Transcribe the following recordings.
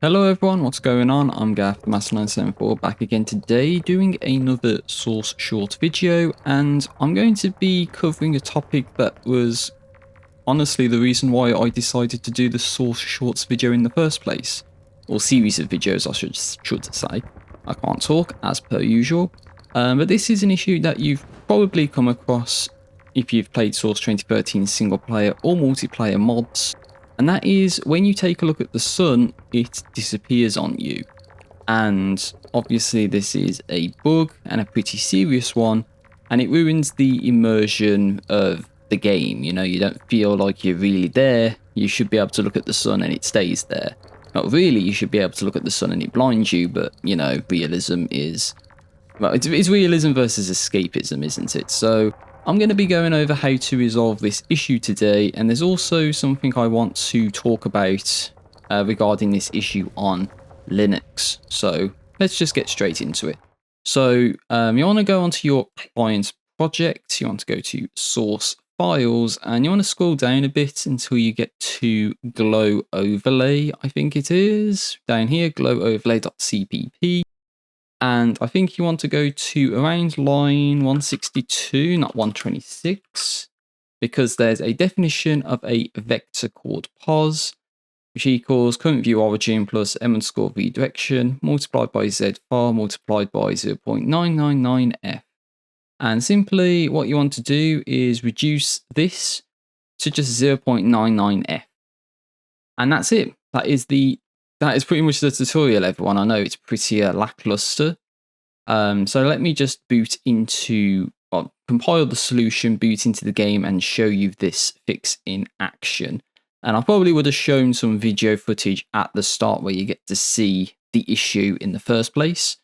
Hello everyone, what's going on? I'm Gaff, the Master974, back again today doing another Source Short video, and I'm going to be covering a topic that was honestly the reason why I decided to do the Source Shorts video in the first place. Or series of videos, I should say. I can't talk, as per usual. But this is an issue that you've probably come across if you've played Source 2013 single player or multiplayer mods. And that is when you take a look at the sun, it disappears on you. And obviously this is a bug and a pretty serious one, and it ruins the immersion of the game. You know, you don't feel like you're really there. You should be able to look at the sun and it stays there. Not really, you should be able to look at the sun and it blinds you, but you know, realism is... well, it's realism versus escapism, isn't it? So I'm going to be going over how to resolve this issue today, and there's also something I want to talk about regarding this issue on Linux. So let's just get straight into it. So you want to go onto your client project, you want to go to source files, and you want to scroll down a bit until you get to glow overlay, I think it is, down here, glowOverlay.cpp. And I think you want to go to around line 162, not 126, because there's a definition of a vector called pos, which equals current view origin plus m_v direction multiplied by z far multiplied by 0.999f. And simply what you want to do is reduce this to just 0.99f. And that's it. That is pretty much the tutorial, everyone. I know it's pretty lackluster. So let me just boot into, compile the solution, boot into the game, and show you this fix in action. And I probably would have shown some video footage at the start where you get to see the issue in the first place.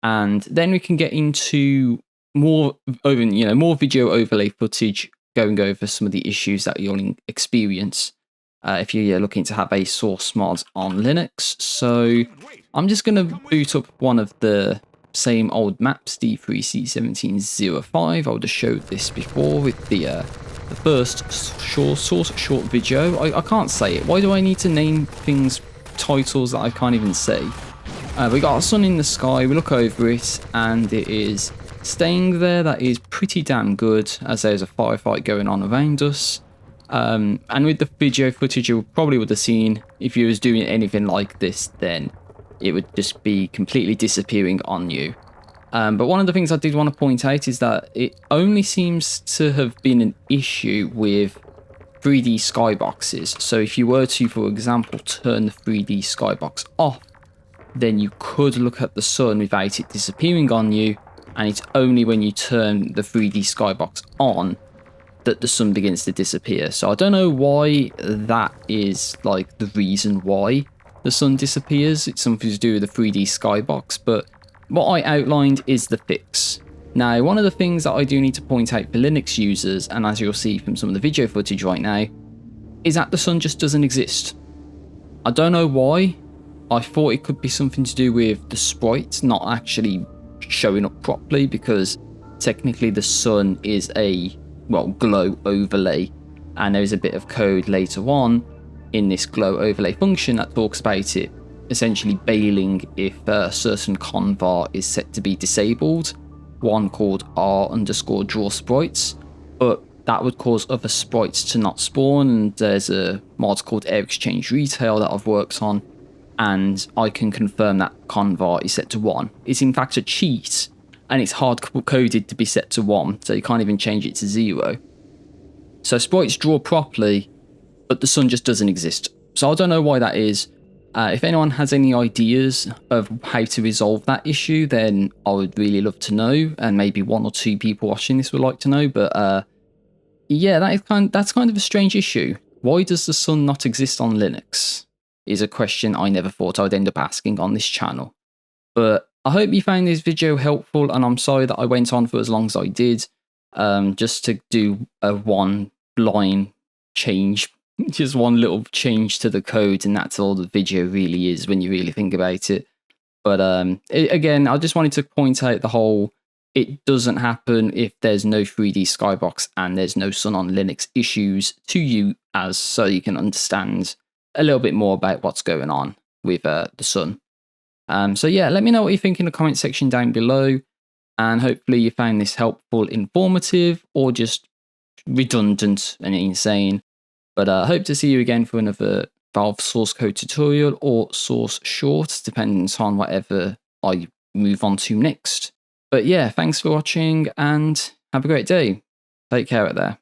And then we can get into more video overlay footage, going over some of the issues that you'll experience if you're looking to have a source mod on Linux. So I'm just going to boot up one of the same old maps, D3C1705. I would have showed this before with the first source short video. I can't say it. Why do I need to name things titles that I can't even say? We got a sun in the sky, we look over it, and it is staying there. That is pretty damn good, as there's a firefight going on around us. And with the video footage, you probably would have seen, if you was doing anything like this, then it would just be completely disappearing on you. But one of the things I did want to point out is that it only seems to have been an issue with 3D skyboxes. So if you were to, for example, turn the 3D skybox off, then you could look at the sun without it disappearing on you, and it's only when you turn the 3D skybox on that the sun begins to disappear. So I don't know why that is like the reason why the sun disappears. It's something to do with the 3D skybox, but what I outlined is the fix. Now, one of the things that I do need to point out for Linux users, and as you'll see from some of the video footage right now, is that the sun just doesn't exist. I don't know why. I thought it could be something to do with the sprite not actually showing up properly, because technically the sun is a glow overlay, and there is a bit of code later on in this glow overlay function that talks about it essentially bailing if a certain convar is set to be disabled, one called r_draw sprites, but that would cause other sprites to not spawn. And there's a mod called Air Exchange Retail that I've worked on, and I can confirm that convar is set to 1. It's in fact a cheat, and it's hard coded to be set to 1, so you can't even change it to 0. So sprites draw properly, but the sun just doesn't exist. So I don't know why that is. If anyone has any ideas of how to resolve that issue, then I would really love to know, and maybe 1 or 2 people watching this would like to know. But yeah, that's kind of a strange issue. Why does the sun not exist on Linux? Is a question I never thought I'd end up asking on this channel. But I hope you found this video helpful, and I'm sorry that I went on for as long as I did, just to do a one line change, just one little change to the code, and that's all the video really is when you really think about it. But again, I just wanted to point out the whole, it doesn't happen if there's no 3D skybox and there's no sun on Linux issues to you, as so you can understand a little bit more about what's going on. with the sun. So yeah, let me know what you think in the comment section down below. And hopefully you found this helpful, informative, or just redundant and insane. But I hope to see you again for another Valve source code tutorial or source short, depending on whatever I move on to next. But yeah, thanks for watching and have a great day. Take care out there.